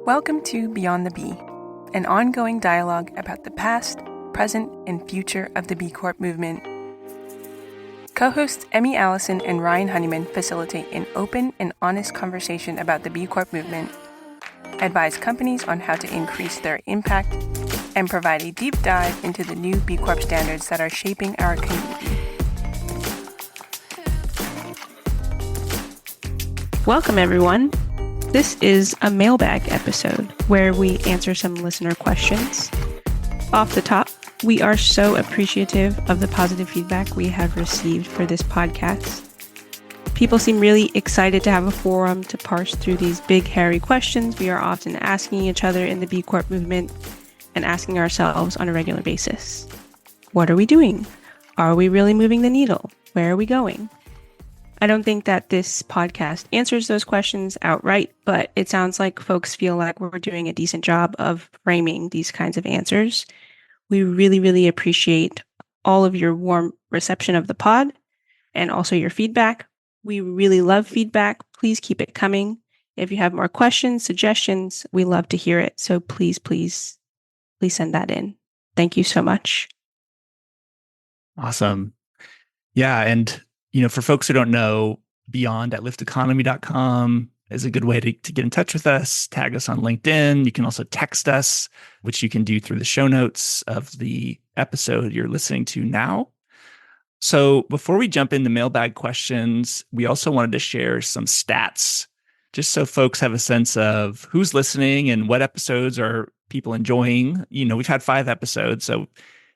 Welcome to Beyond the B, an ongoing dialogue about the past, present, and future of the B Corp movement. Co-hosts Emmy Allison and Ryan Honeyman facilitate an open and honest conversation about the B Corp movement, advise companies on how to increase their impact, and provide a deep dive into the new B Corp standards that are shaping our community. Welcome, everyone. This is a Mailbag episode where we answer some listener questions. Off the top, we are so appreciative of the positive feedback we have received for this podcast. People seem really excited to have a forum to parse through these big, hairy questions we are often asking each other in the B Corp movement and asking ourselves on a regular basis. What are we doing? Are we really moving the needle? Where are we going? I don't think that this podcast answers those questions outright, but it sounds like folks feel like we're doing a decent job of framing these kinds of answers. We really, really appreciate all of your warm reception of the pod and also your feedback. We really love feedback. Please keep it coming. If you have more questions, suggestions, we love to hear it. So please send that in. Thank you so much. Awesome. Yeah. And for folks who don't know, beyond@lifteconomy.com is a good way to get in touch with us. Tag us on LinkedIn. You can also text us, which you can do through the show notes of the episode you're listening to now. So before we jump into mailbag questions, we also wanted to share some stats, just so folks have a sense of who's listening and what episodes are people enjoying. We've had 5 episodes, so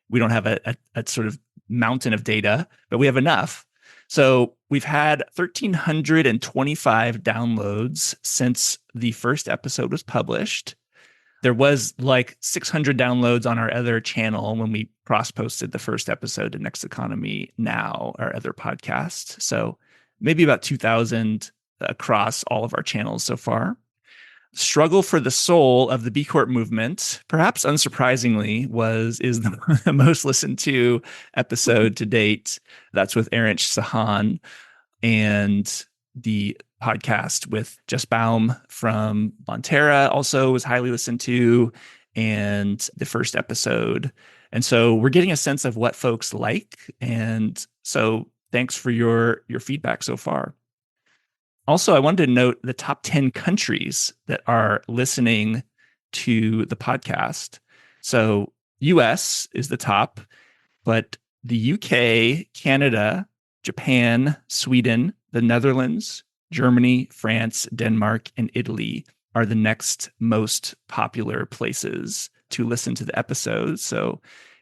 we don't have a sort of mountain of data, but we have enough. So we've had 1,325 downloads since the first episode was published. There was like 600 downloads on our other channel when we cross-posted the first episode to Next Economy Now, our other podcast. So maybe about 2,000 across all of our channels so far. Struggle for the Soul of the B Corp movement, perhaps unsurprisingly, is the most listened to episode to date. That's with Arench Sahan, and the podcast with Jess Baum from Bonterra also was highly listened to, and the first episode. And so we're getting a sense of what folks like. And so thanks for your feedback so far. Also, I wanted to note the top 10 countries that are listening to the podcast. So US is the top, but the UK, Canada, Japan, Sweden, the Netherlands, Germany, France, Denmark, and Italy are the next most popular places to listen to the episodes. So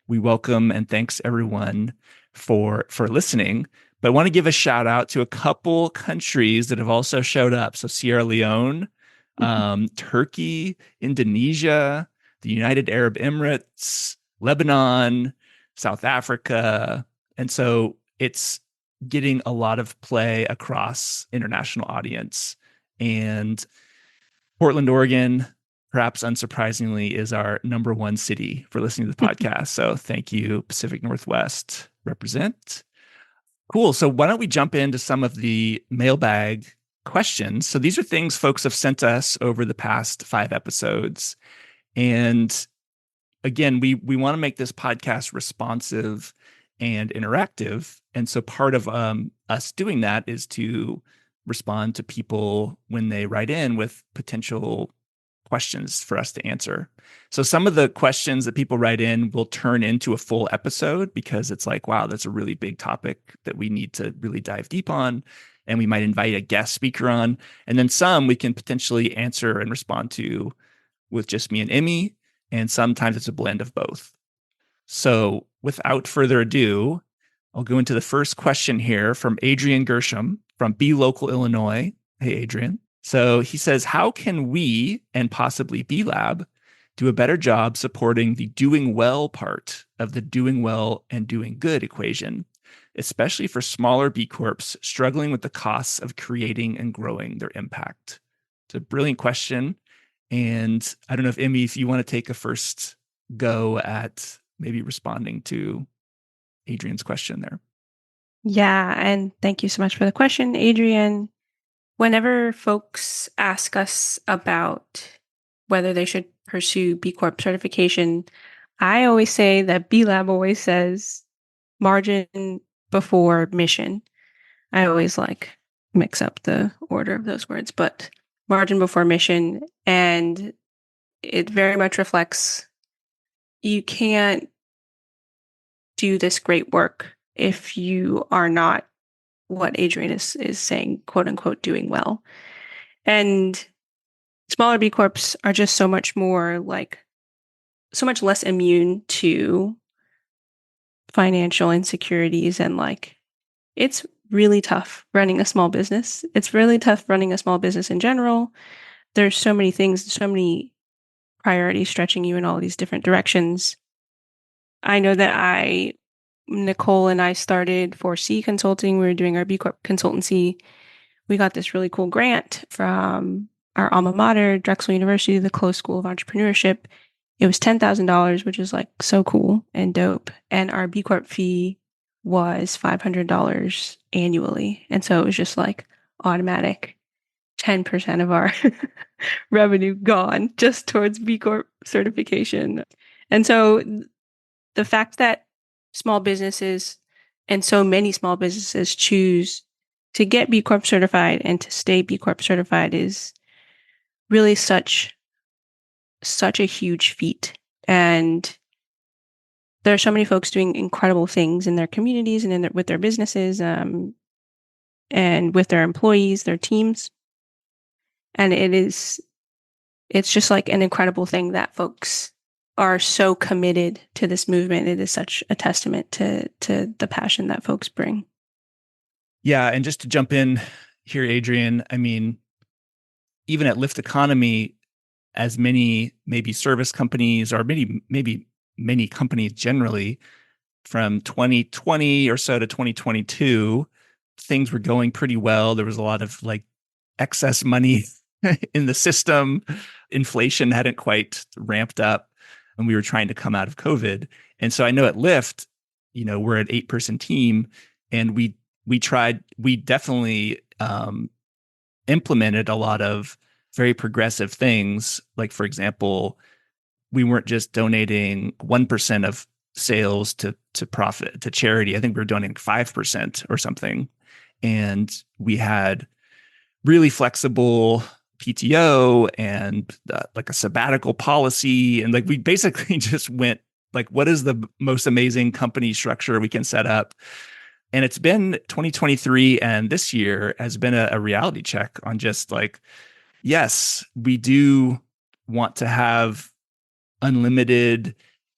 we welcome and thanks everyone for listening. But I want to give a shout out to a couple countries that have also showed up. So Sierra Leone, Turkey, Indonesia, the United Arab Emirates, Lebanon, South Africa. And so it's getting a lot of play across international audience. And Portland, Oregon, perhaps unsurprisingly, is our number 1 city for listening to the podcast. So thank you, Pacific Northwest, represent. Cool. So why don't we jump into some of the mailbag questions? So these are things folks have sent us over the past 5 episodes. And again, we want to make this podcast responsive and interactive. And so part of us doing that is to respond to people when they write in with potential questions for us to answer. So some of the questions that people write in will turn into a full episode because it's like, wow, that's a really big topic that we need to really dive deep on. And we might invite a guest speaker on. And then some we can potentially answer and respond to with just me and Emmy. And sometimes it's a blend of both. So without further ado, I'll go into the first question here from Adrian Gershom from B Local, Illinois. Hey, Adrian. So he says, how can we and possibly B Lab do a better job supporting the doing well part of the doing well and doing good equation, especially for smaller B Corps struggling with the costs of creating and growing their impact? It's a brilliant question. And I don't know if Emmy, if you want to take a first go at maybe responding to Adrian's question there. Yeah, and thank you so much for the question, Adrian. Whenever folks ask us about whether they should pursue B Corp certification, I always say that B Lab always says margin before mission. I always like mix up the order of those words, but margin before mission. And it very much reflects you can't do this great work if you are not what Adrian is saying, quote unquote, doing well. And smaller B Corps are just so much more like so much less immune to financial insecurities and like it's really tough running a small business. It's really tough running a small business in general. There's so many things, so many priorities stretching you in all these different directions. I know that Nicole and I started 4C Consulting. We were doing our B Corp consultancy. We got this really cool grant from our alma mater, Drexel University, the Close School of Entrepreneurship. It was $10,000, which is like so cool and dope. And our B Corp fee was $500 annually. And so it was just like automatic 10% of our revenue gone just towards B Corp certification. And so the fact that small businesses and so many small businesses choose to get B Corp certified and to stay B Corp certified is really such a huge feat. And there are so many folks doing incredible things in their communities and with their businesses and with their employees, their teams. And it's just like an incredible thing that folks are so committed to this movement. It is such a testament to the passion that folks bring. Yeah. And just to jump in here, Adrian, I mean, even at Lyft Economy, as many maybe service companies or maybe many companies generally, from 2020 or so to 2022, things were going pretty well. There was a lot of like excess money in the system. Inflation hadn't quite ramped up and we were trying to come out of COVID. And so I know at Lyft, we're an 8-person team and we definitely implemented a lot of very progressive things. Like, for example, we weren't just donating 1% of sales to profit to charity. I think we were donating 5% or something. And we had really flexible PTO and like a sabbatical policy. And like, we basically just went like, what is the most amazing company structure we can set up? And it's been 2023 and this year has been a reality check on just like, yes, we do want to have unlimited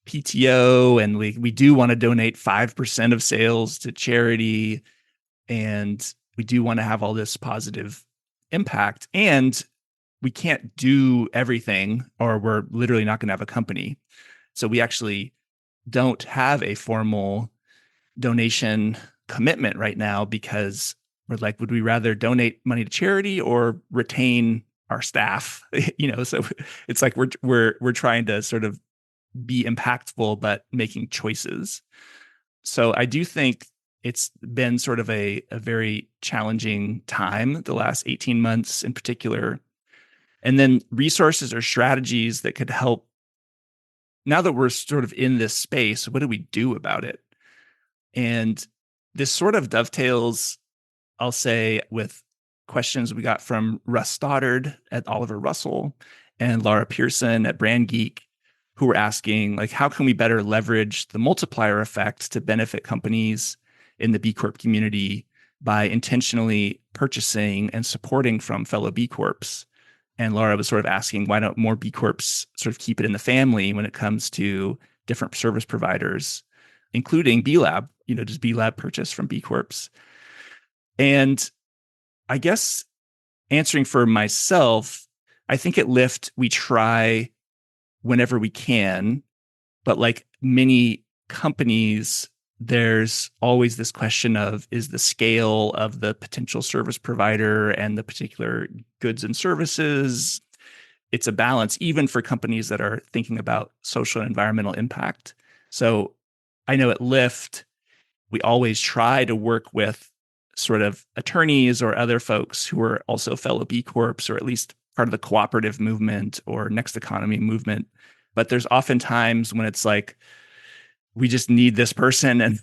PTO and we do want to donate 5% of sales to charity. And we do want to have all this positive impact. And we can't do everything or we're literally not going to have a company. So we actually don't have a formal donation commitment right now because we're like, would we rather donate money to charity or retain our staff? So it's like we're trying to sort of be impactful, but making choices. So I do think it's been sort of a very challenging time, the last 18 months in particular. And then resources or strategies that could help. Now that we're sort of in this space, what do we do about it? And this sort of dovetails, I'll say, with questions we got from Russ Stoddard at Oliver Russell and Laura Pearson at Brand Geek, who were asking, like, how can we better leverage the multiplier effect to benefit companies in the B Corp community by intentionally purchasing and supporting from fellow B Corps? And Laura was sort of asking, why don't more B Corps sort of keep it in the family when it comes to different service providers, including B Lab, does B Lab purchase from B Corps? And I guess answering for myself, I think at Lyft, we try whenever we can, but like many companies, there's always this question of, is the scale of the potential service provider and the particular goods and services, it's a balance, even for companies that are thinking about social and environmental impact. So I know at Lyft, we always try to work with sort of attorneys or other folks who are also fellow B Corps, or at least part of the cooperative movement or next economy movement. But there's often times when it's like, we just need this person and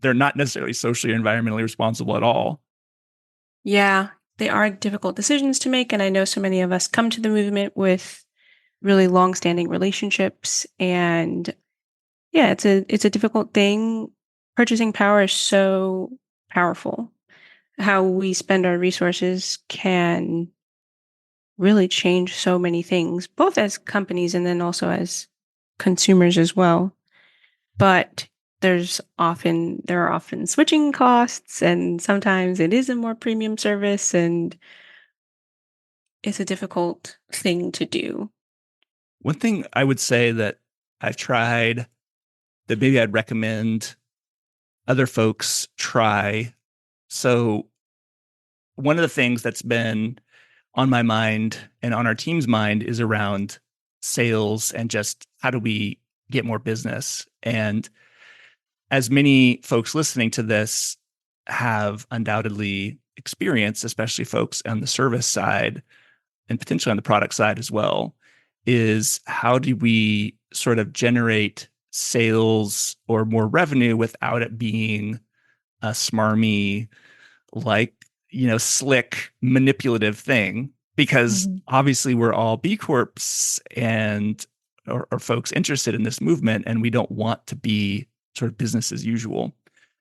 they're not necessarily socially or environmentally responsible at all. Yeah, they are difficult decisions to make. And I know so many of us come to the movement with really long-standing relationships. And yeah, it's a difficult thing. Purchasing power is so powerful. How we spend our resources can really change so many things, both as companies and then also as consumers as well. But there are often switching costs, and sometimes it is a more premium service, and it's a difficult thing to do. One thing I would say that I've tried that maybe I'd recommend other folks try. So, one of the things that's been on my mind and on our team's mind is around sales and just how do we get more business. And as many folks listening to this have undoubtedly experienced, especially folks on the service side and potentially on the product side as well, is how do we sort of generate sales or more revenue without it being a smarmy, like, slick, manipulative thing? Because Mhm. obviously we're all B Corps and or folks interested in this movement, and we don't want to be sort of business as usual.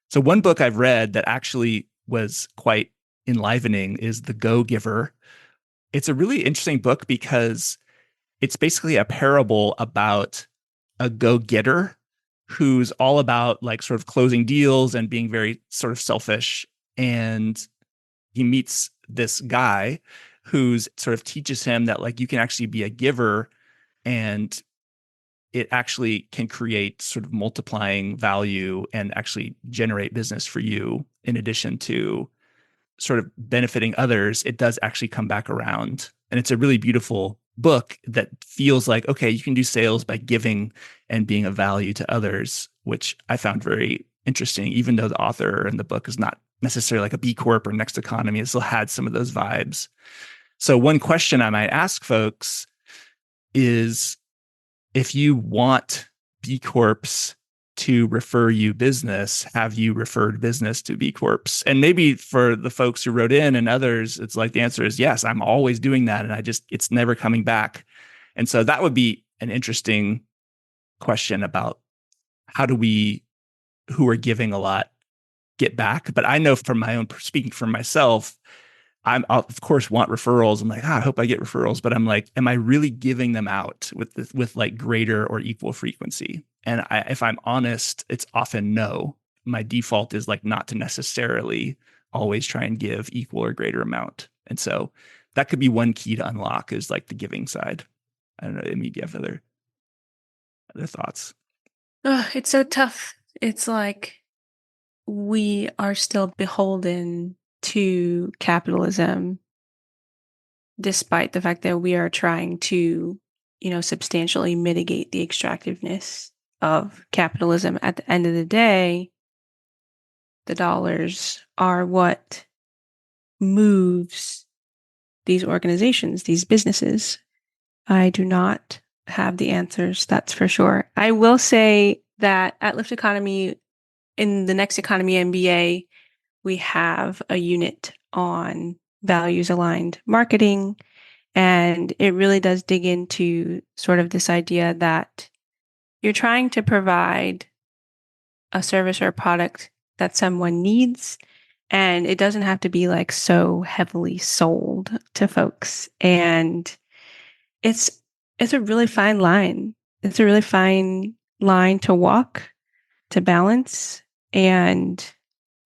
So one book I've read that actually was quite enlivening is The Go Giver. It's a really interesting book because it's basically a parable about a go-getter who's all about like sort of closing deals and being very sort of selfish. And he meets this guy who's sort of teaches him that like you can actually be a giver and it actually can create sort of multiplying value and actually generate business for you in addition to sort of benefiting others. It does actually come back around. And it's a really beautiful book that feels like, okay, you can do sales by giving and being of value to others, which I found very interesting, even though the author in the book is not necessarily like a B Corp or Next Economy. It still had some of those vibes. So one question I might ask folks is, if you want B Corps to refer you business, have you referred business to B Corps? And maybe for the folks who wrote in and others, it's like the answer is yes, I'm always doing that. And it's never coming back. And so that would be an interesting question about how do we, who are giving a lot, get back? But I know from my own, speaking for myself, I'll of course want referrals. I'm like, I hope I get referrals, but I'm like, am I really giving them out with like greater or equal frequency? And if I'm honest, it's often no. My default is like not to necessarily always try and give equal or greater amount. And so that could be one key to unlock is like the giving side. I don't know. Maybe you have other thoughts. Ugh, it's so tough. It's like we are still beholden to capitalism, despite the fact that we are trying to, substantially mitigate the extractiveness of capitalism. At the end of the day, the dollars are what moves these organizations, these businesses. I do not have the answers, that's for sure. I will say that at Lift Economy, in the Next Economy MBA, we have a unit on values aligned marketing. And it really does dig into sort of this idea that you're trying to provide a service or a product that someone needs. And it doesn't have to be like so heavily sold to folks. And it's it's a really fine line. It's a really fine line to walk, to balance. And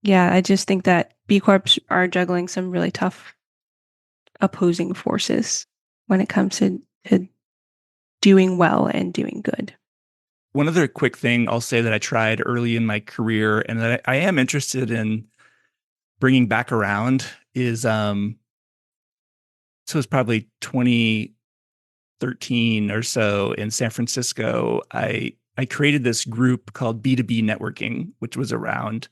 yeah, I just think that B Corps are juggling some really tough opposing forces when it comes to doing well and doing good. One other quick thing I'll say that I tried early in my career and that I am interested in bringing back around is so it's probably 2013 or so in San Francisco. I created this group called B2B networking, which was around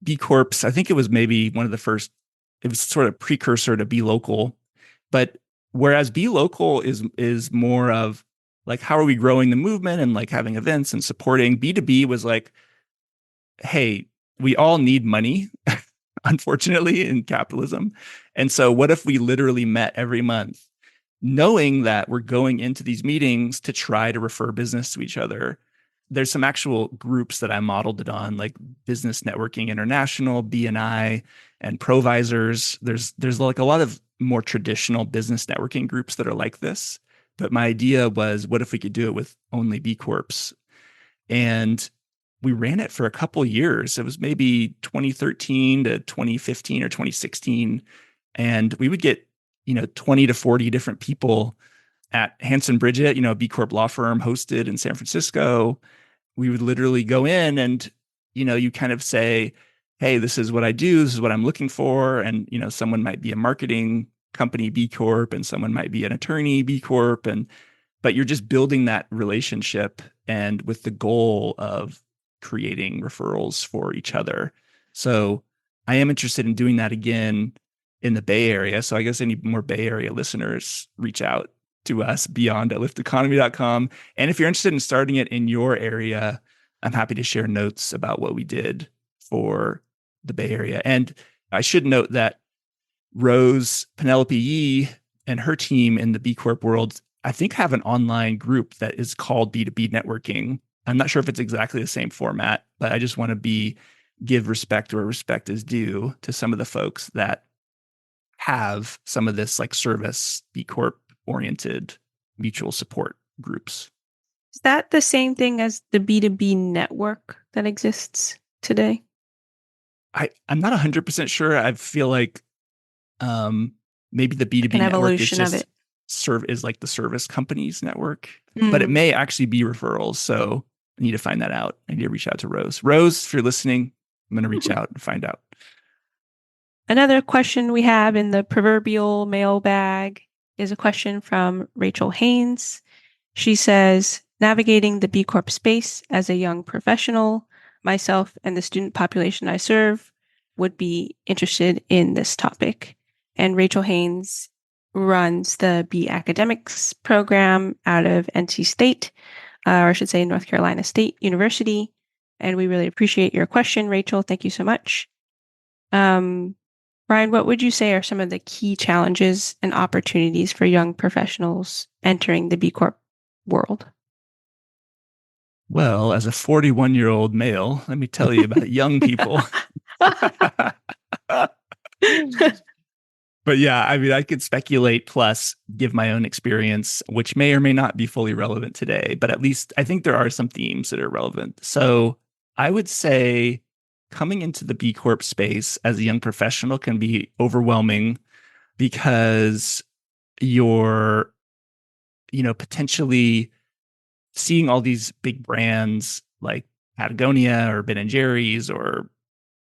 B Corps. I think it was maybe one of the first, it was sort of precursor to Be Local, but Whereas Be Local is more of like, how are we growing the movement and like having events and supporting. B2B was like, hey, we all need money, unfortunately, in capitalism. And so what if we literally met every month, knowing that we're going into these meetings to try to refer business to each other? There's some actual groups that I modeled it on, like Business Networking International, BNI, and Provisors. There's like a lot of more traditional business networking groups that are like this. But my idea was, what if we could do it with only B Corps? And we ran it for a couple years. It was maybe 2013 to 2015 or 2016. And we would get, 20 to 40 different people at Hanson Bridget, a B Corp law firm hosted in San Francisco. We would literally go in and, you kind of say, hey, this is what I do. This is what I'm looking for. And, someone might be a marketing company B Corp and someone might be an attorney B Corp. But you're just building that relationship and with the goal of creating referrals for each other. So I am interested in doing that again in the Bay Area. So I guess any more Bay Area listeners, reach out to us beyond at lifteconomy.com. And if you're interested in starting it in your area, I'm happy to share notes about what we did for the Bay Area. And I should note that Rose Penelope Yee and her team in the B Corp world, I think, have an online group that is called B2B Networking. I'm not sure if it's exactly the same format, but I just want to give respect where respect is due to some of the folks that have some of this like service B Corp oriented mutual support groups. Is that the same thing as the B2B network that exists today? I'm not 100% sure. I feel like maybe the B2B An network is evolution of just it. is like the service companies network, but it may actually be referrals. So I need to find that out. I need to reach out to Rose. Rose, if you're listening, I'm going to reach out and find out. Another question we have in the proverbial mailbag is a question from Rachel Haynes. She says, navigating the B Corp space as a young professional, myself and the student population I serve would be interested in this topic. And Rachel Haynes runs the B Academics program out of NC State, or I should say North Carolina State University. And we really appreciate your question, Rachel. Thank you so much. Ryan, what would you say are some of the key challenges and opportunities for young professionals entering the B Corp world? Well, as a 41-year-old male, let me tell you about young people. But yeah, I mean, I could speculate plus give my own experience, which may or may not be fully relevant today, but at least I think there are some themes that are relevant. So I would say coming into the B Corp space as a young professional can be overwhelming because you're, potentially seeing all these big brands like Patagonia or Ben and Jerry's or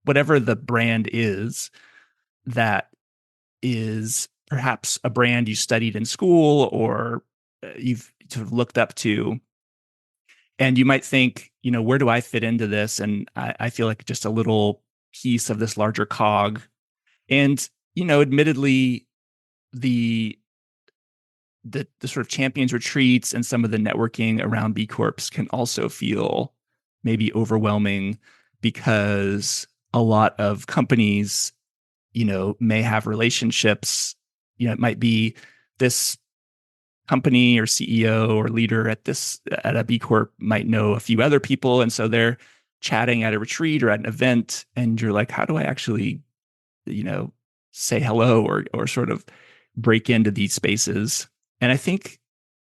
whatever the brand is that is perhaps a brand you studied in school or you've sort of looked up to. And you might think, where do I fit into this? And I feel like just a little piece of this larger cog. And, admittedly, the sort of champions retreats and some of the networking around B Corps can also feel maybe overwhelming because a lot of companies, may have relationships. It might be this company or CEO or leader at a B Corp might know a few other people. And so they're chatting at a retreat or at an event. And you're like, how do I actually, say hello or sort of break into these spaces? And I think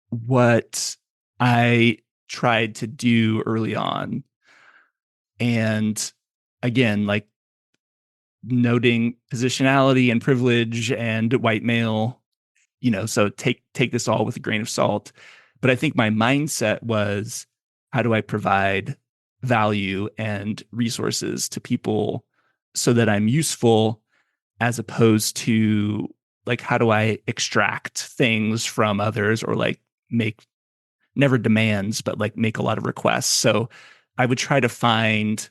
what I tried to do early on, and again, like noting positionality and privilege and white male, so take this all with a grain of salt. But I think my mindset was, how do I provide value and resources to people so that I'm useful, as opposed to like, how do I extract things from others or like make never demands, but like make a lot of requests. So I would try to find,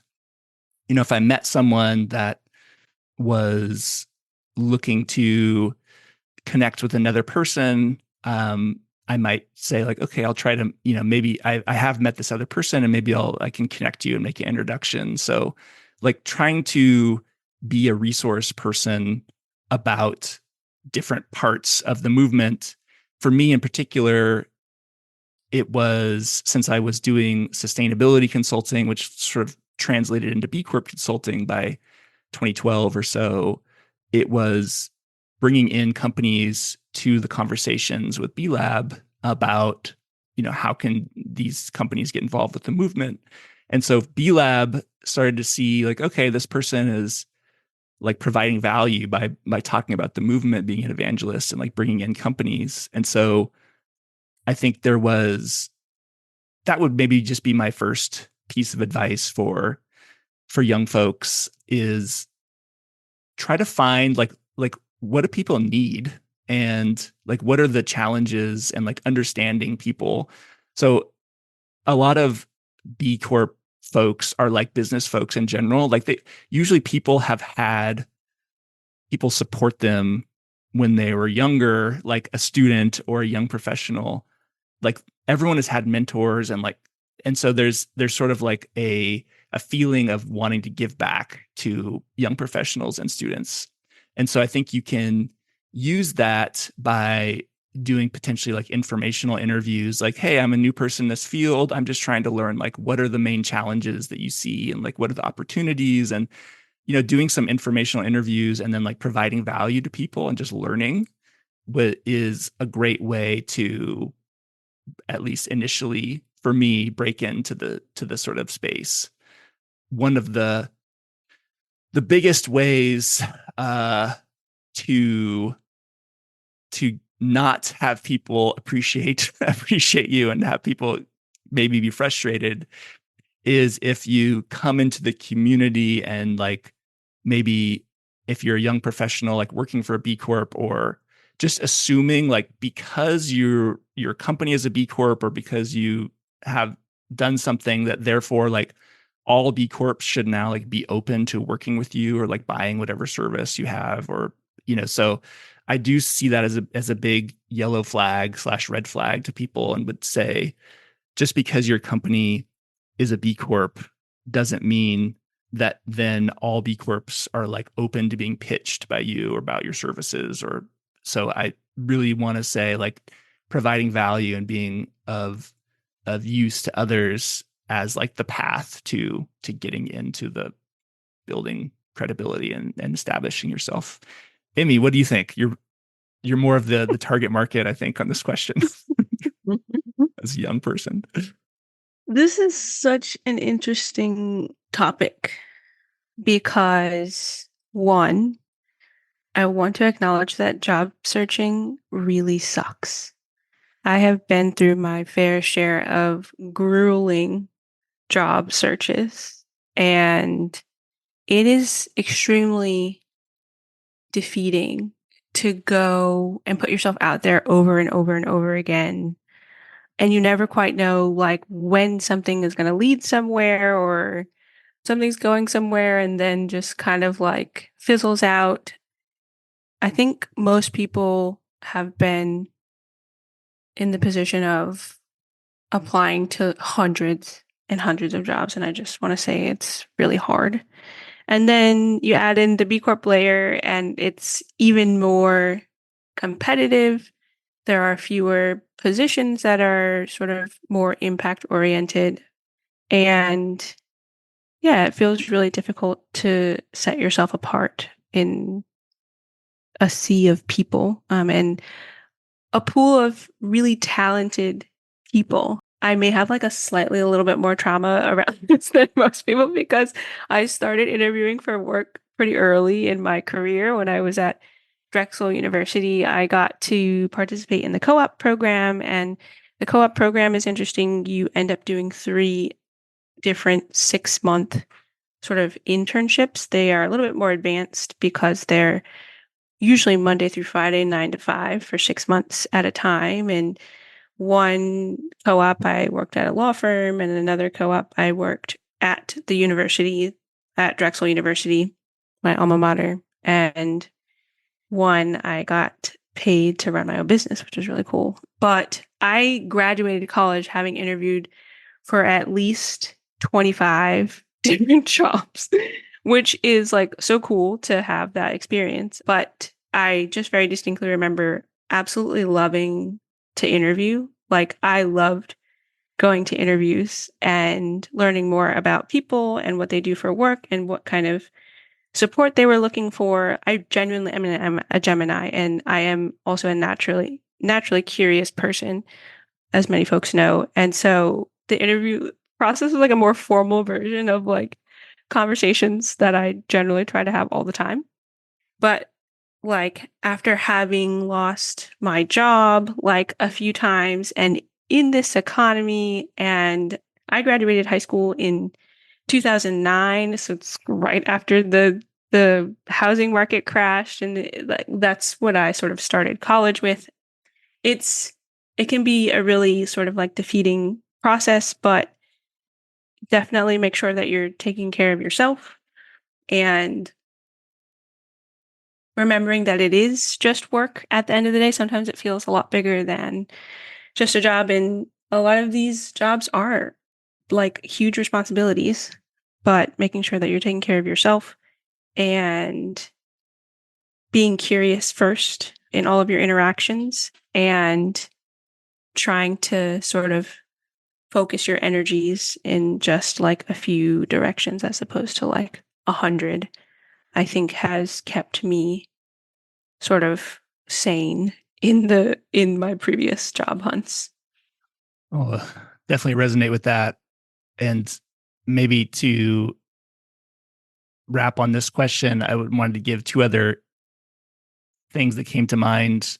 if I met someone that was looking to connect with another person, I might say like, okay, I'll try to, maybe I have met this other person and maybe I can connect you and make an introduction. So like trying to be a resource person about different parts of the movement. For me in particular, it was, since I was doing sustainability consulting, which sort of translated into B Corp consulting by 2012 or so, it was bringing in companies to the conversations with B Lab about, how can these companies get involved with the movement? And so B Lab started to see like, okay, this person is like providing value by talking about the movement, being an evangelist and like bringing in companies. And so I think that would maybe just be my first piece of advice for young folks is try to find like what do people need and like what are the challenges and like understanding people. So a lot of B Corp folks are like business folks in general. Like people have had people support them when they were younger, like a student or a young professional. Like everyone has had mentors and so there's sort of like a feeling of wanting to give back to young professionals and students. And so I think you can use that by doing potentially like informational interviews, like, hey, I'm a new person in this field. I'm just trying to learn like what are the main challenges that you see and like what are the opportunities, and doing some informational interviews and then like providing value to people and just learning what is a great way to, at least initially for me, break into the sort of space. One of the biggest ways to not have people appreciate you and have people maybe be frustrated is if you come into the community and like maybe if you're a young professional like working for a B Corp, or just assuming like because your company is a B Corp or because you have done something that therefore like all B Corps should now like be open to working with you or like buying whatever service you have, or so I do see that as a big yellow flag / red flag to people, and would say just because your company is a B Corp doesn't mean that then all B Corps are like open to being pitched by you or about your services. Or so I really want to say like providing value and being of use to others as like the path to getting into the building credibility and establishing yourself. Emmy, what do you think? You're more of the target market, I think, on this question as a young person. This is such an interesting topic because, one, I want to acknowledge that job searching really sucks. I have been through my fair share of grueling job searches, and it is extremely defeating to go and put yourself out there over and over and over again. And you never quite know like when something is going to lead somewhere or something's going somewhere and then just kind of like fizzles out. I think most people have been in the position of applying to hundreds and hundreds of jobs. And I just want to say it's really hard. And then you add in the B Corp layer and it's even more competitive. There are fewer positions that are sort of more impact oriented. And yeah, it feels really difficult to set yourself apart in a sea of people and a pool of really talented people. I may have like a little bit more trauma around this than most people because I started interviewing for work pretty early in my career. When I was at Drexel University, I got to participate in the co-op program, and the co-op program is interesting. You end up doing 3 different 6-month sort of internships. They are a little bit more advanced because they're usually Monday through Friday, 9 to 5 for 6 months at a time. And one co-op, I worked at a law firm, and another co-op, I worked at the university, at Drexel University, my alma mater. And one, I got paid to run my own business, which was really cool. But I graduated college having interviewed for at least 25 different jobs, which is like so cool to have that experience. But I just very distinctly remember absolutely loving to interview. Like I loved going to interviews and learning more about people and what they do for work and what kind of support they were looking for. I'm a Gemini, and I am also a naturally curious person, as many folks know. And so the interview process is like a more formal version of like conversations that I generally try to have all the time. But like after having lost my job like a few times and in this economy, and I graduated high school in 2009, so it's right after the housing market crashed, and that's what I sort of started college with. It's it can be a really sort of like defeating process, but definitely make sure that you're taking care of yourself and remembering that it is just work at the end of the day. Sometimes it feels a lot bigger than just a job, and a lot of these jobs are like huge responsibilities, but making sure that you're taking care of yourself and being curious first in all of your interactions and trying to sort of focus your energies in just like a few directions as opposed to like 100, I think has kept me sort of sane in my previous job hunts. Oh, definitely resonate with that. And maybe to wrap on this question, I would wanted to give two other things that came to mind.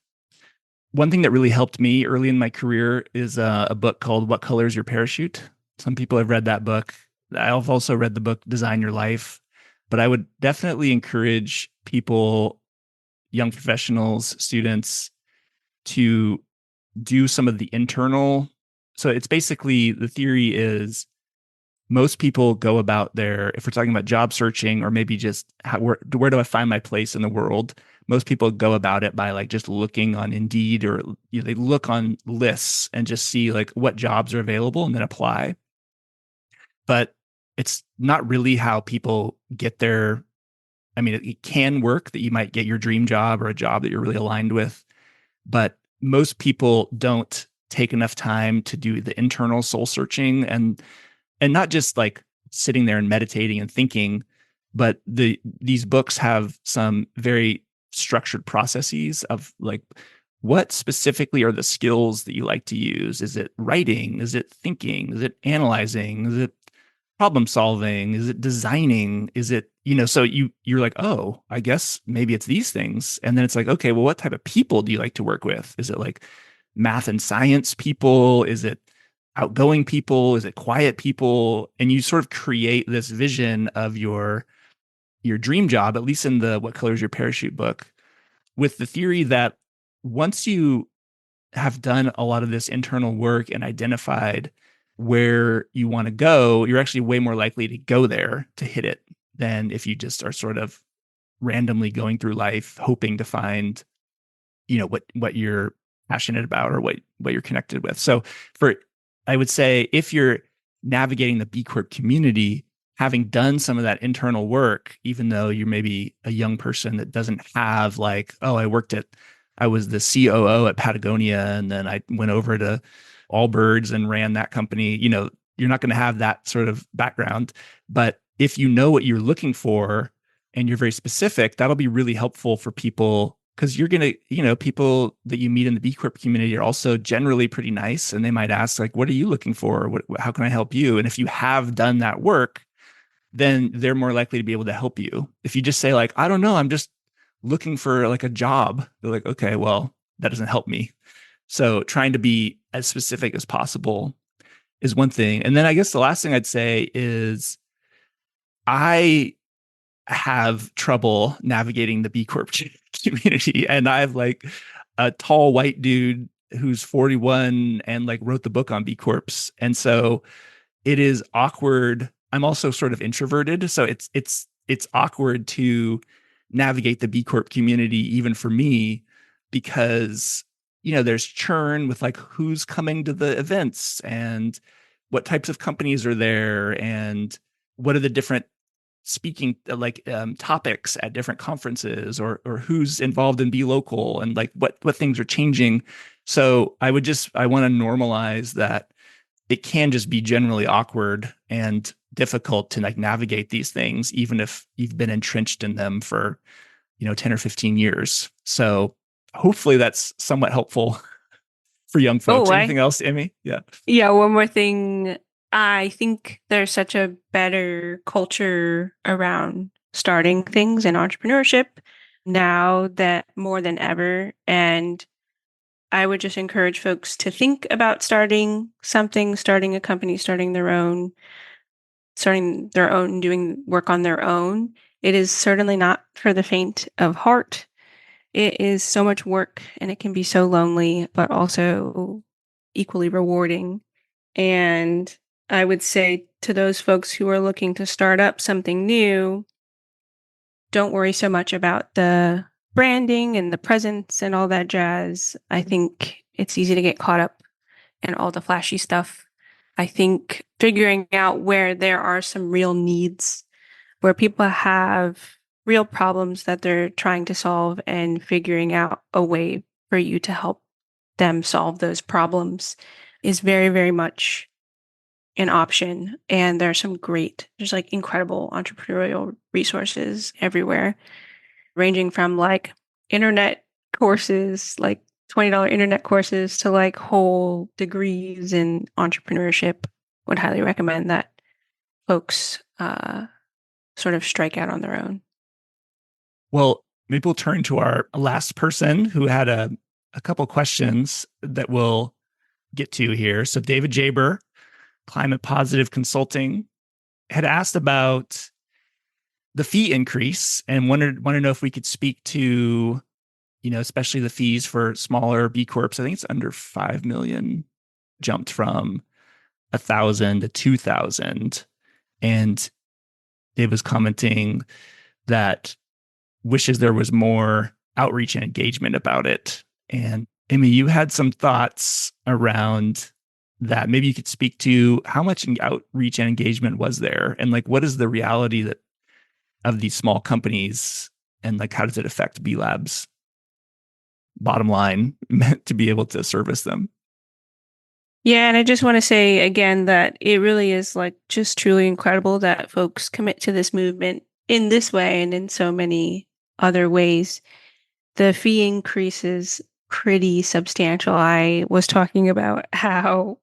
One thing that really helped me early in my career is a book called What Color is Your Parachute? Some people have read that book. I've also read the book Design Your Life, but I would definitely encourage people, young professionals, students, to do some of the internal. So it's basically, the theory is most people go about their, if we're talking about job searching or maybe just where do I find my place in the world? Most people go about it by like just looking on Indeed, or they look on lists and just see like what jobs are available and then apply. But it's not really how people get there. I mean, it can work that you might get your dream job or a job that you're really aligned with, but most people don't take enough time to do the internal soul searching, and not just like sitting there and meditating and thinking, but these books have some very structured processes of like, what specifically are the skills that you like to use? Is it writing? Is it thinking? Is it analyzing? Is it problem solving? Is it designing? Is it, so you're like, oh, I guess maybe it's these things. And then it's like, okay, well, what type of people do you like to work with? Is it like math and science people? Is it outgoing people? Is it quiet people? And you sort of create this vision of your dream job, at least in the What Color is Your Parachute book, with the theory that once you have done a lot of this internal work and identified where you want to go, you're actually way more likely to go there, to hit it, than if you just are sort of randomly going through life hoping to find, what you're passionate about or what you're connected with. So I would say if you're navigating the B Corp community, having done some of that internal work, even though you're maybe a young person that doesn't have like, oh, I was the COO at Patagonia, and then I went over to Allbirds and ran that company. You're not going to have that sort of background. But if you know what you're looking for and you're very specific, that'll be really helpful for people, because you're going to, people that you meet in the B Corp community are also generally pretty nice. And they might ask like, what are you looking for? How can I help you? And if you have done that work, then they're more likely to be able to help you. If you just say like, I don't know, I'm just looking for like a job, they're like, okay, well, that doesn't help me. So trying to be as specific as possible is one thing. And then I guess the last thing I'd say is I have trouble navigating the B Corp community. And I have like a tall white dude who's 41 and like wrote the book on B Corps. And so it is awkward. I'm also sort of introverted. So it's awkward to navigate the B Corp community, even for me, because, there's churn with like who's coming to the events and what types of companies are there and what are the different speaking topics at different conferences or who's involved in Be Local and like what things are changing. So I want to normalize that it can just be generally awkward and difficult to like navigate these things, even if you've been entrenched in them for, 10 or 15 years. So hopefully that's somewhat helpful for young folks. Oh, Anything else, Emmy? Yeah. yeah, one more thing. I think there's such a better culture around starting things in entrepreneurship now that more than ever. And I would just encourage folks to think about starting something, starting a company, starting their own, doing work on their own. It is certainly not for the faint of heart. It is so much work and it can be so lonely, but also equally rewarding. And I would say to those folks who are looking to start up something new, don't worry so much about the branding and the presence and all that jazz. I think it's easy to get caught up in all the flashy stuff. I think figuring out where there are some real needs, where people have real problems that they're trying to solve, and figuring out a way for you to help them solve those problems is very, very much an option. And there's like incredible entrepreneurial resources everywhere, ranging from like internet courses, like $20 internet courses, to like whole degrees in entrepreneurship. Would highly recommend that folks sort of strike out on their own. Well, maybe we'll turn to our last person who had a couple questions that we'll get to here. So David Jaber, Climate Positive Consulting, had asked about the fee increase and wanted to know if we could speak to, especially the fees for smaller B Corps. I think it's under 5 million, jumped from 1,000 to 2,000. And Dave was commenting that wishes there was more outreach and engagement about it. And Emmy, you had some thoughts around that. Maybe you could speak to how much outreach and engagement was there, and like what is the reality of these small companies, and like how does it affect B Lab's bottom line meant to be able to service them? Yeah, and I just want to say again that it really is like just truly incredible that folks commit to this movement in this way and in so many other ways. The fee increase is pretty substantial. I was talking about how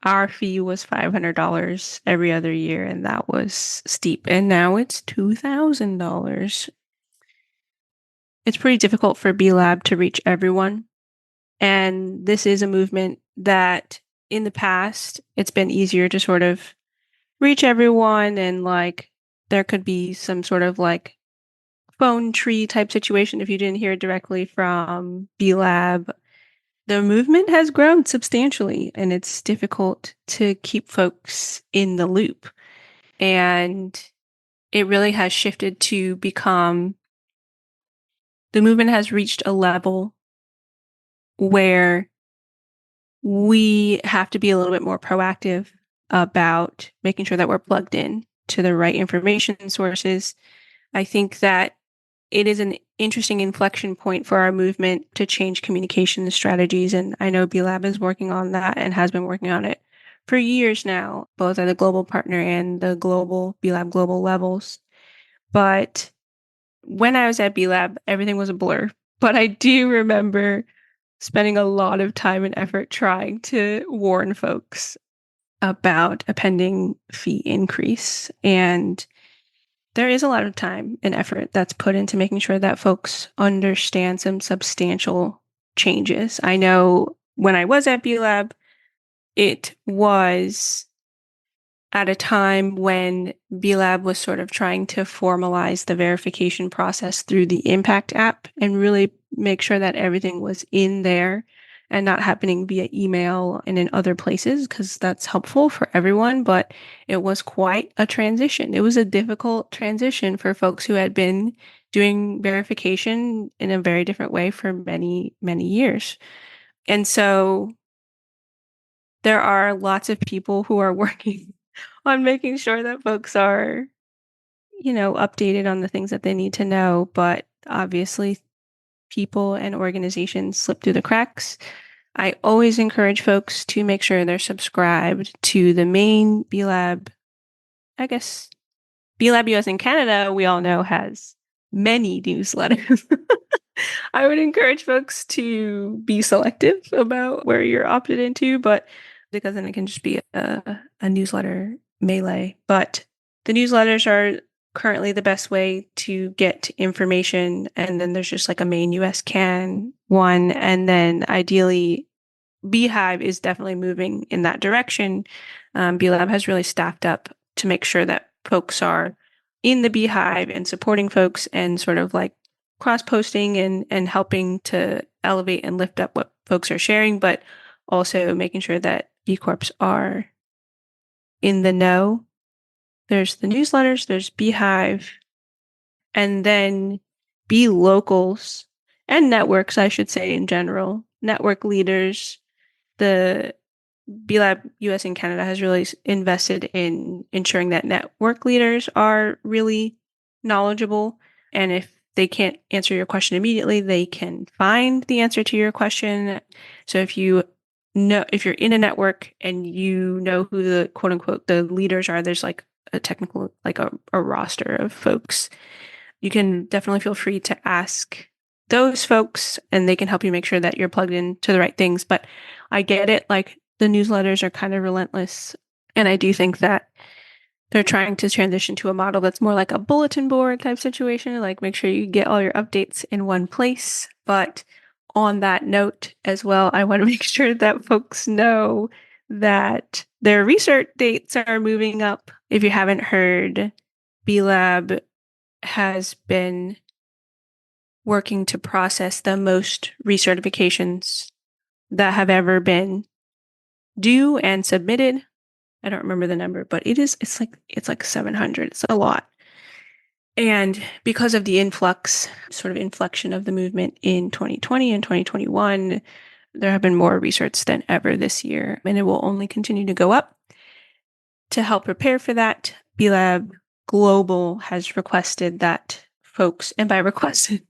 our fee was $500 every other year, and that was steep. And now it's $2,000. It's pretty difficult for B Lab to reach everyone. And this is a movement that in the past, it's been easier to sort of reach everyone, and like there could be some sort of like phone tree type situation if you didn't hear directly from B Lab. The movement has grown substantially, and it's difficult to keep folks in the loop. And it really has shifted to become the movement has reached a level where we have to be a little bit more proactive about making sure that we're plugged in to the right information sources. I think that it is an interesting inflection point for our movement to change communication strategies. And I know B Lab is working on that and has been working on it for years now, both at the global partner and the global B Lab global levels. But when I was at B Lab, everything was a blur. But I do remember spending a lot of time and effort trying to warn folks about a pending fee increase. And there is a lot of time and effort that's put into making sure that folks understand some substantial changes. I know when I was at B Lab, it was at a time when B Lab was sort of trying to formalize the verification process through the Impact app and really make sure that everything was in there and not happening via email and in other places, because that's helpful for everyone. But it was quite a transition. It was a difficult transition for folks who had been doing verification in a very different way for many, many years. And so there are lots of people who are working on making sure that folks are, updated on the things that they need to know. But obviously, people and organizations slip through the cracks. I always encourage folks to make sure they're subscribed to the main B Lab. I guess B Lab US and Canada, we all know, has many newsletters. I would encourage folks to be selective about where you're opted into, but because then it can just be a newsletter melee. But the newsletters are currently the best way to get information. And then there's just like a main US Can one. And then ideally, Beehive is definitely moving in that direction. B Lab has really staffed up to make sure that folks are in the Beehive and supporting folks and sort of like cross-posting and helping to elevate and lift up what folks are sharing, but also making sure that B Corps are in the know. There's the newsletters, there's Beehive, and then B locals and networks, I should say, in general. Network leaders, the B Lab US and Canada has really invested in ensuring that network leaders are really knowledgeable. And if they can't answer your question immediately, they can find the answer to your question. So if you're in a network and you know who the quote unquote the leaders are, there's like a technical, like a roster of folks. You can definitely feel free to ask those folks and they can help you make sure that you're plugged into the right things. But I get it. Like the newsletters are kind of relentless. And I do think that they're trying to transition to a model that's more like a bulletin board type situation, like make sure you get all your updates in one place. But on that note as well, I want to make sure that folks know that their research dates are moving up. If you haven't heard, B Lab has been working to process the most recertifications that have ever been due and submitted. I don't remember the number, but it's like 700. It's a lot. And because of the sort of inflection of the movement in 2020 and 2021, there have been more research than ever this year, and it will only continue to go up. To help prepare for that, B Lab Global has requested that folks, and by requested,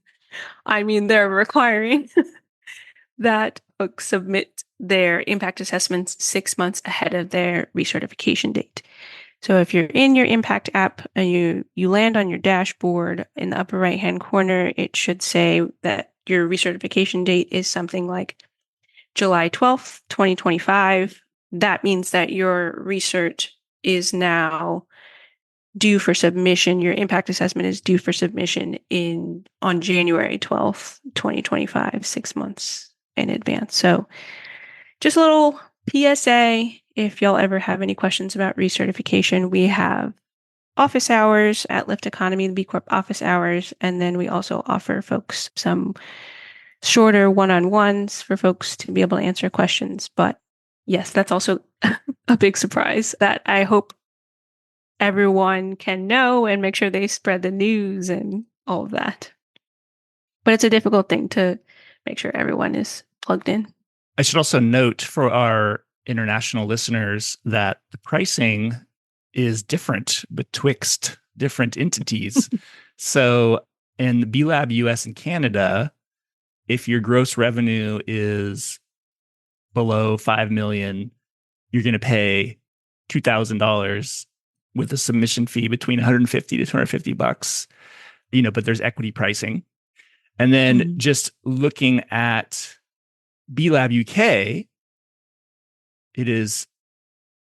I mean they're requiring that folks submit their impact assessments 6 months ahead of their recertification date. So if you're in your impact app and you land on your dashboard in the upper right-hand corner, it should say that your recertification date is something like July 12th, 2025. That means that your research is now due for submission. Your impact assessment is due for submission on January 12th, 2025, 6 months in advance. So just a little PSA. If y'all ever have any questions about recertification, we have office hours at Lyft Economy, the B Corp office hours. And then we also offer folks some shorter one-on-ones for folks to be able to answer questions. But yes, that's also a big surprise that I hope everyone can know and make sure they spread the news and all of that. But it's a difficult thing to make sure everyone is plugged in. I should also note for our international listeners that the pricing is different betwixt different entities. So in B Lab US and Canada, if your gross revenue is below 5 million, you're going to pay $2,000 with a submission fee between 150 to 250 bucks, but there's equity pricing. And then just looking at B Lab UK, it is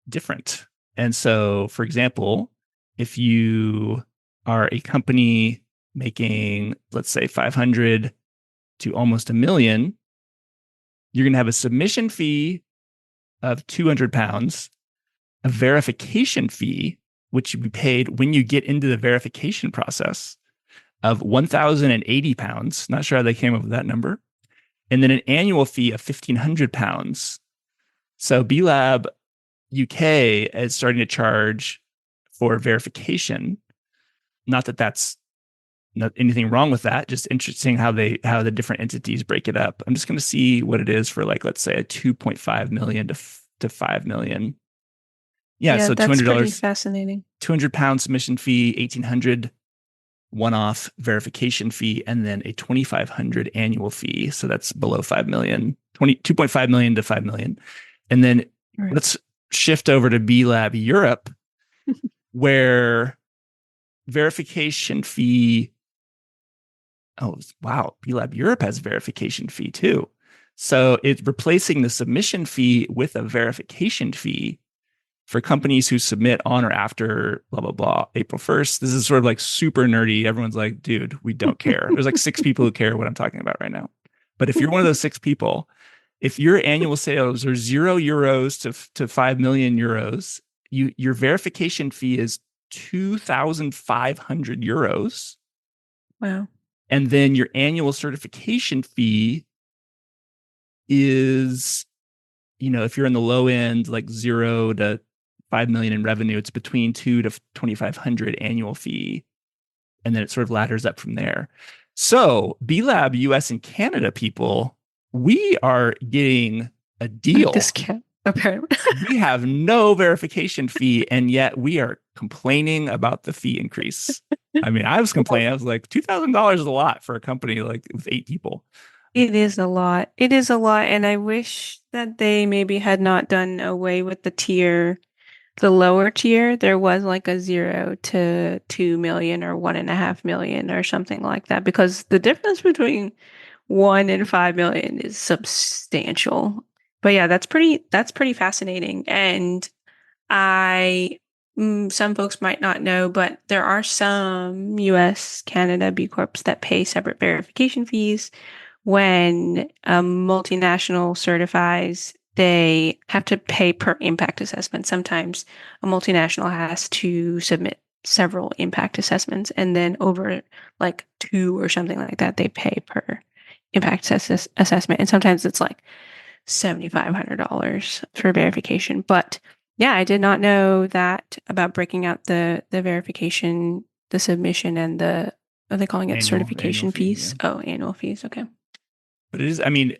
different. And so, for example, if you are a company making, let's say, 500 to almost 1 million, you're going to have a submission fee of £200, a verification fee, which you be paid when you get into the verification process, of £1,080. Not sure how they came up with that number. And then an annual fee of £1,500. So B Lab UK is starting to charge for verification. Not that that's not anything wrong with that. Just interesting how the different entities break it up. I'm just going to see what it is for, like, let's say a 2.5 million to 5 million. Yeah, Yeah, so that's pretty $200, fascinating. 200 pound submission fee, 1,800 one-off verification fee, and then a 2,500 annual fee. So that's below 5 million, 2.5 million to 5 million. And then Right. let's shift over to B Lab Europe, where verification fee. Oh, wow. B Lab Europe has verification fee too. So it's replacing the submission fee with a verification fee for companies who submit on or after blah, blah, blah, April 1st. This is sort of like super nerdy. Everyone's like, dude, we don't care. There's like 6 people who care what I'm talking about right now. But if you're one of those 6 people, if your annual sales are €0 to 5 million euros, your verification fee is 2,500 euros. Wow. And then your annual certification fee is, if you're in the low end, like 0 to 5 million in revenue, it's between 2 to 2,500 annual fee. And then it sort of ladders up from there. So B Lab US and Canada people, we are getting a deal. Discount. Apparently. We have no verification fee, and yet we are complaining about the fee increase. I mean, I was complaining. I was like, $2,000 is a lot for a company like with 8 people. It is a lot. It is a lot. And I wish that they maybe had not done away with the lower tier. There was like a 0 to 2 million or 1.5 million or something like that, because the difference between 1 and 5 million is substantial. But yeah, that's pretty fascinating. And some folks might not know, but there are some US, Canada B Corps that pay separate verification fees. When a multinational certifies, they have to pay per impact assessment. Sometimes a multinational has to submit several impact assessments, and then over like 2 or something like that, they pay per impact assessment. And sometimes it's like $7,500 for verification. But yeah, I did not know that about breaking out the verification, the submission, and are they calling it certification fee, fees? yeah. Oh, annual fees. Okay. But it is, I mean,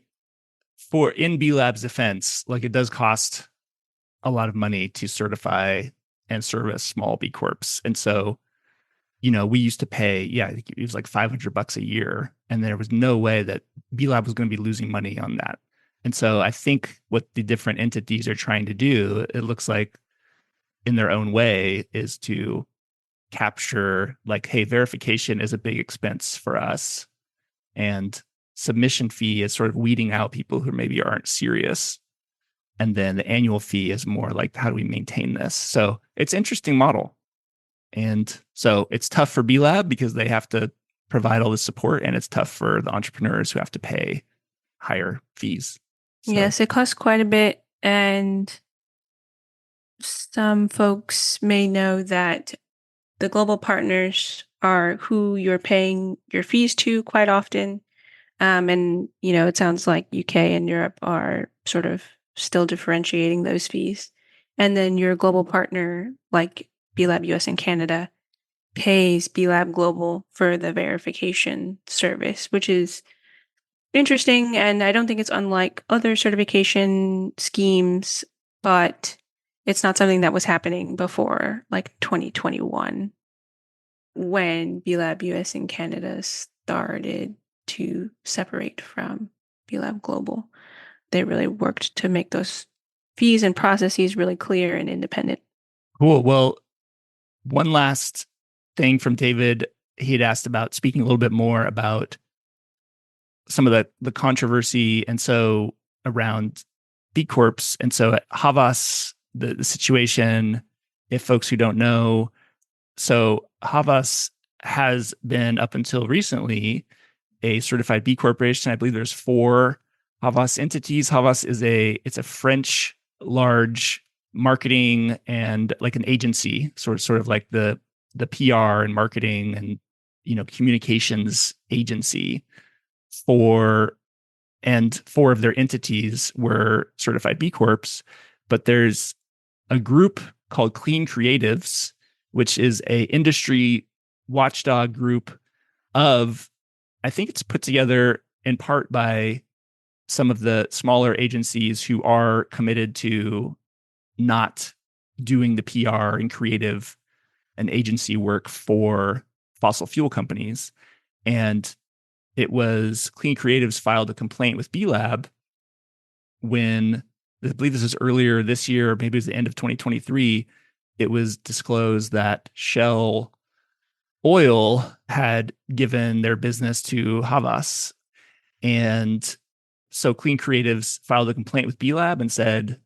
for in B Lab's defense, like, it does cost a lot of money to certify and service small B Corps. And so, we used to pay, I think it was like $500 a year. And there was no way that B Lab was going to be losing money on that. And so I think what the different entities are trying to do, it looks like in their own way, is to capture, like, hey, verification is a big expense for us. And submission fee is sort of weeding out people who maybe aren't serious. And then the annual fee is more like, how do we maintain this? So it's an interesting model. And so it's tough for B Lab because they have to provide all the support, and it's tough for the entrepreneurs who have to pay higher fees. So, Yes, it costs quite a bit. And some folks may know that the global partners are who you're paying your fees to quite often. And, it sounds like UK and Europe are sort of still differentiating those fees. And then your global partner, like B Lab US and Canada, pays B Lab Global for the verification service, which is interesting. And I don't think it's unlike other certification schemes, but it's not something that was happening before like 2021, when B Lab US and Canada started to separate from B Lab Global. They really worked to make those fees and processes really clear and independent. cool. Well, one last thing from David. He had asked about speaking a little bit more about some of the controversy, and so around B Corps. And so at Havas, the situation, if folks who don't know, so Havas has been, up until recently, a certified B Corporation. I believe there's 4 Havas entities. Havas it's a French large marketing and like an agency, sort of like the PR and marketing and communications agency and 4 of their entities were certified B Corps. But there's a group called Clean Creatives, which is a industry watchdog group of, I think it's put together in part by some of the smaller agencies who are committed to not doing the PR and creative and agency work for fossil fuel companies. And it was Clean Creatives filed a complaint with B Lab when, I believe this was earlier this year, or maybe it was the end of 2023, it was disclosed that Shell Oil had given their business to Havas. And so Clean Creatives filed a complaint with B Lab and said,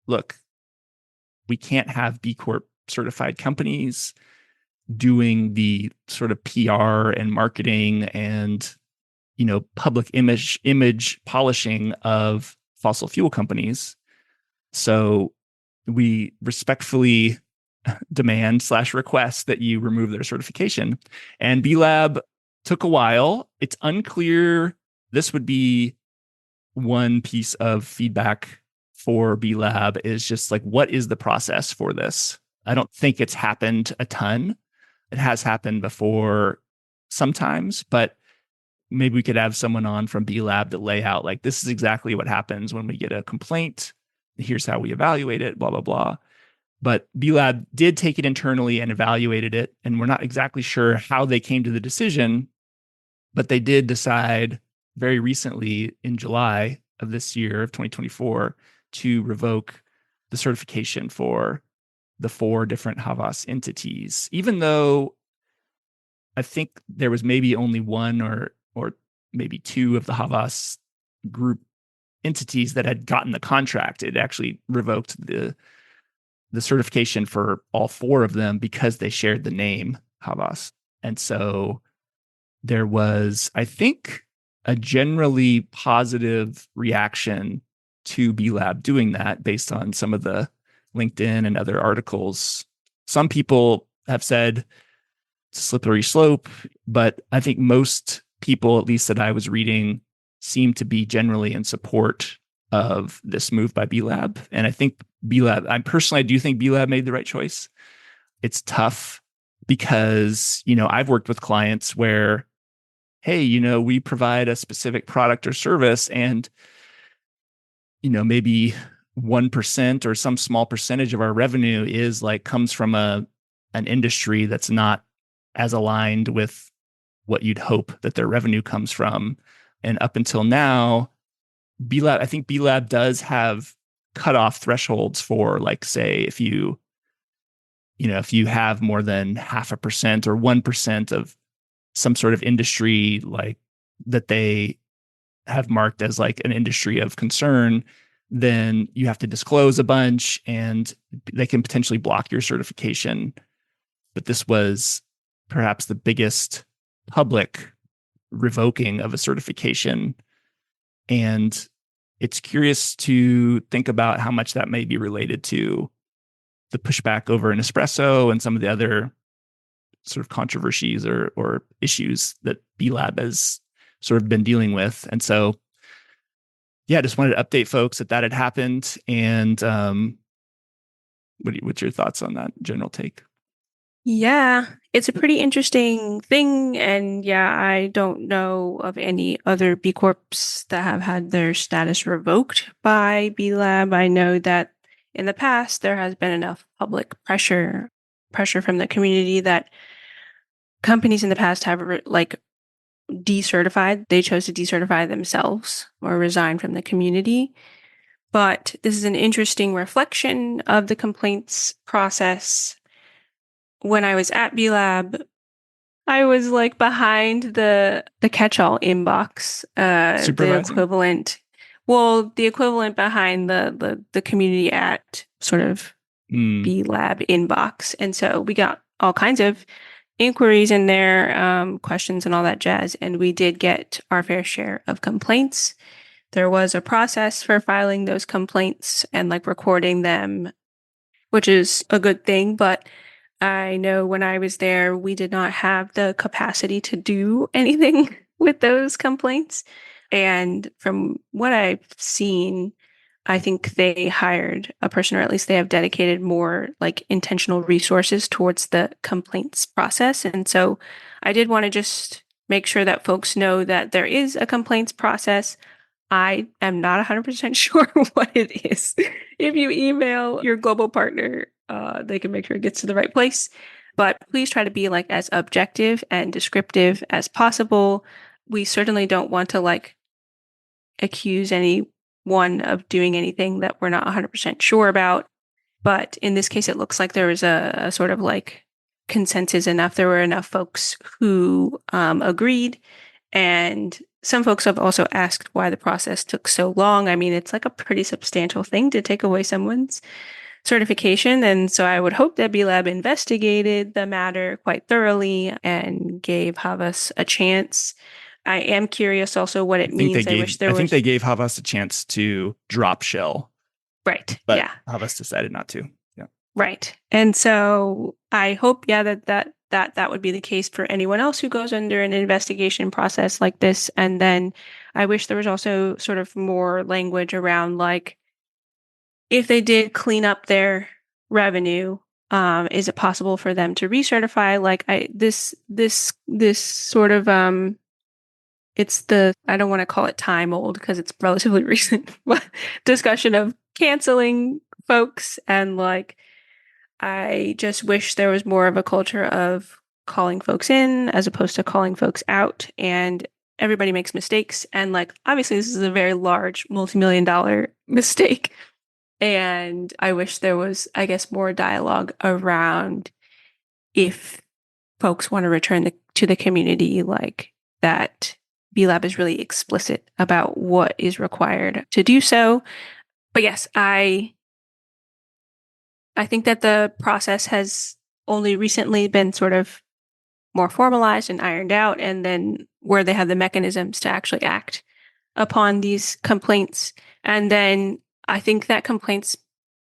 look, we can't have B Corp certified companies doing the sort of PR and marketing and, public image polishing of fossil fuel companies. So we respectfully demand/request that you remove their certification. And B Lab took a while. It's unclear. This would be one piece of feedback for B Lab, is just like, what is the process for this? I don't think it's happened a ton. It has happened before sometimes, but maybe we could have someone on from B Lab to lay out, like, this is exactly what happens when we get a complaint. Here's how we evaluate it, blah, blah, blah. But B Lab did take it internally and evaluated it. And we're not exactly sure how they came to the decision, but they did decide very recently in July of this year of 2024 to revoke the certification for the 4 different Havas entities, even though I think there was maybe only one or maybe 2 of the Havas group entities that had gotten the contract. It actually revoked the certification for all 4 of them because they shared the name Havas. And so there was, I think, a generally positive reaction to B Lab doing that based on some of the LinkedIn and other articles. Some people have said it's a slippery slope, but I think most people, at least that I was reading, seem to be generally in support of this move by B Lab. And I think B Lab, I do think B Lab made the right choice. It's tough because, I've worked with clients where, hey, we provide a specific product or service, and, maybe 1% or some small percentage of our revenue is comes from an industry that's not as aligned with what you'd hope that their revenue comes from. And up until now, I think B Lab does have cutoff thresholds for, say, if you have more than 0.5% or 1% of some sort of industry that they have marked as an industry of concern, then you have to disclose a bunch and they can potentially block your certification. But this was perhaps the biggest public revoking of a certification. And it's curious to think about how much that may be related to the pushback over an espresso and some of the other sort of controversies or issues that B Lab has sort of been dealing with. And so, yeah, just wanted to update folks that had happened. And what's your thoughts on that general take? Yeah, it's a pretty interesting thing. And yeah, I don't know of any other B Corps that have had their status revoked by B Lab. I know that in the past, there has been enough public pressure from the community that companies in the past have decertified. They chose to decertify themselves or resign from the community. But this is an interesting reflection of the complaints process. When I was at B Lab, I was behind the catch-all inbox, the equivalent behind the community at sort of B Lab inbox. And so we got all kinds of inquiries in there, questions and all that jazz. And we did get our fair share of complaints. There was a process for filing those complaints and recording them, which is a good thing. But I know when I was there, we did not have the capacity to do anything with those complaints. And from what I've seen, I think they hired a person, or at least they have dedicated more intentional resources towards the complaints process. And so I did want to just make sure that folks know that there is a complaints process. I am not 100% sure what it is. If you email your global partner, they can make sure it gets to the right place. But please try to be like as objective and descriptive as possible. We certainly don't want to like accuse anyone of doing anything that we're not 100% sure about. But in this case, it looks like there was a sort of like consensus enough. There were enough folks who agreed. And some folks have also asked why the process took so long. I mean, it's like a pretty substantial thing to take away someone's certification. And so I would hope that B Lab investigated the matter quite thoroughly and gave Havas a chance. I am curious also what it means. I wish there was. I think they gave Havas a chance to drop shell. Right. But yeah. Havas decided not to. Yeah. Right. And so I hope, yeah, that would be the case for anyone else who goes under an investigation process like this. And then I wish there was also sort of more language around like if they did clean up their revenue, is it possible for them to recertify? Like this sort of it's the, I don't want to call it time old because it's relatively recent, but discussion of canceling folks. And like, I just wish there was more of a culture of calling folks in as opposed to calling folks out. And everybody makes mistakes. And like, obviously, this is a very large multi-million-dollar mistake. And I wish there was, I guess, more dialogue around if folks want to return to the community, like that B Lab is really explicit about what is required to do so. But yes, I think that the process has only recently been sort of more formalized and ironed out, and then where they have the mechanisms to actually act upon these complaints. And then I think that complaints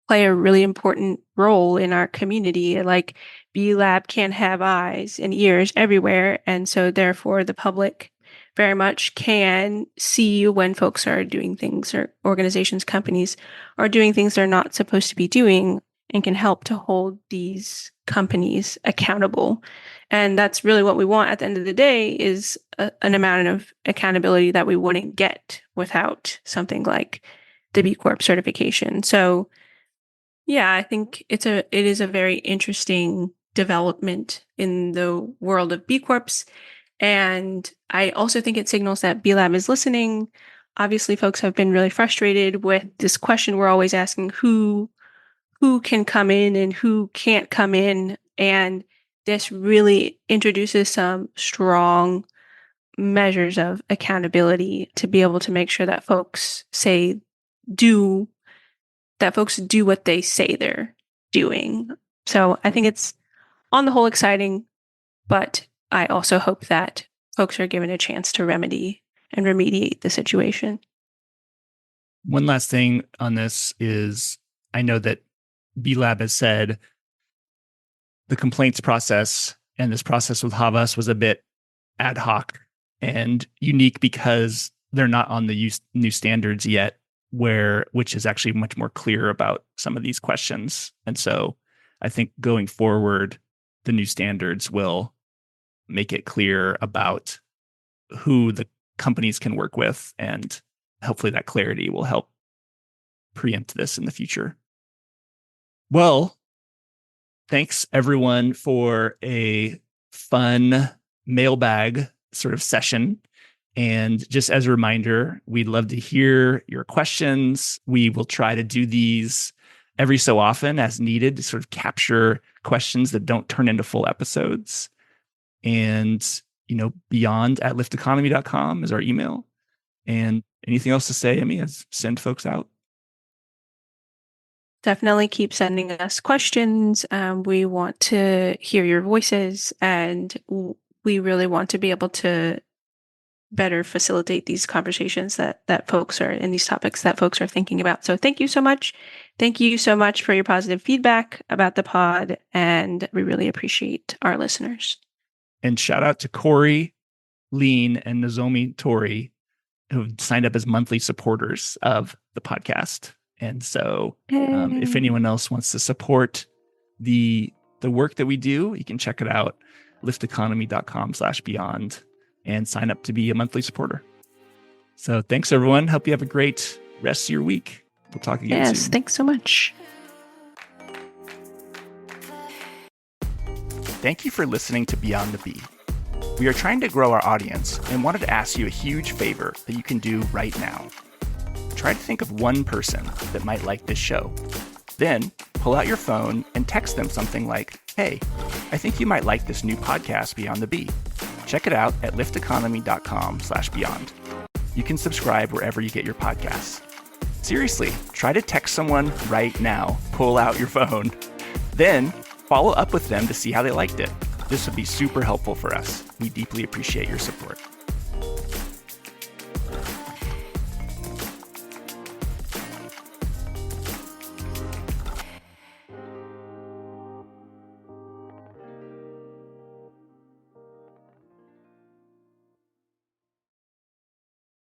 play a really important role in our community. Like B Lab can't have eyes and ears everywhere. And so therefore the public very much can see when folks are doing things or organizations, companies are doing things they're not supposed to be doing and can help to hold these companies accountable. And that's really what we want at the end of the day is an amount of accountability that we wouldn't get without something like the B Corp certification. So yeah, I think it is a very interesting development in the world of B Corps. And I also think it signals that B Lab is listening. Obviously, folks have been really frustrated with this question we're always asking who can come in and who can't come in. And this really introduces some strong measures of accountability to be able to make sure that folks do what they say they're doing. So I think it's on the whole exciting, but I also hope that folks are given a chance to remedy and remediate the situation. One last thing on this is I know that B Lab has said the complaints process and this process with Havas was a bit ad hoc and unique because they're not on the new standards yet, which is actually much more clear about some of these questions. And so I think going forward, the new standards will make it clear about who the companies can work with. And hopefully that clarity will help preempt this in the future. Well, thanks everyone for a fun mailbag sort of session. And just as a reminder, we'd love to hear your questions. We will try to do these every so often as needed to sort of capture questions that don't turn into full episodes. And, beyond@lifteconomy.com is our email. And anything else to say, Emmy, as send folks out? Definitely keep sending us questions. We want to hear your voices, and we really want to be able to better facilitate these conversations that folks are in these topics that folks are thinking about. So thank you so much. Thank you so much for your positive feedback about the pod, and we really appreciate our listeners. And shout out to Corey, Lean, and Nozomi Tori, who have signed up as monthly supporters of the podcast. And so if anyone else wants to support the work that we do, you can check it out, lifteconomy.com/beyond. and sign up to be a monthly supporter. So thanks, everyone. Hope you have a great rest of your week. We'll talk again soon. Yes, thanks so much. Thank you for listening to Beyond the Bee. We are trying to grow our audience and wanted to ask you a huge favor that you can do right now. Try to think of one person that might like this show. Then pull out your phone and text them something like, "Hey, I think you might like this new podcast, Beyond the Bee. Check it out at lifteconomy.com/beyond. You can subscribe wherever you get your podcasts." Seriously, try to text someone right now. Pull out your phone. Then follow up with them to see how they liked it. This would be super helpful for us. We deeply appreciate your support.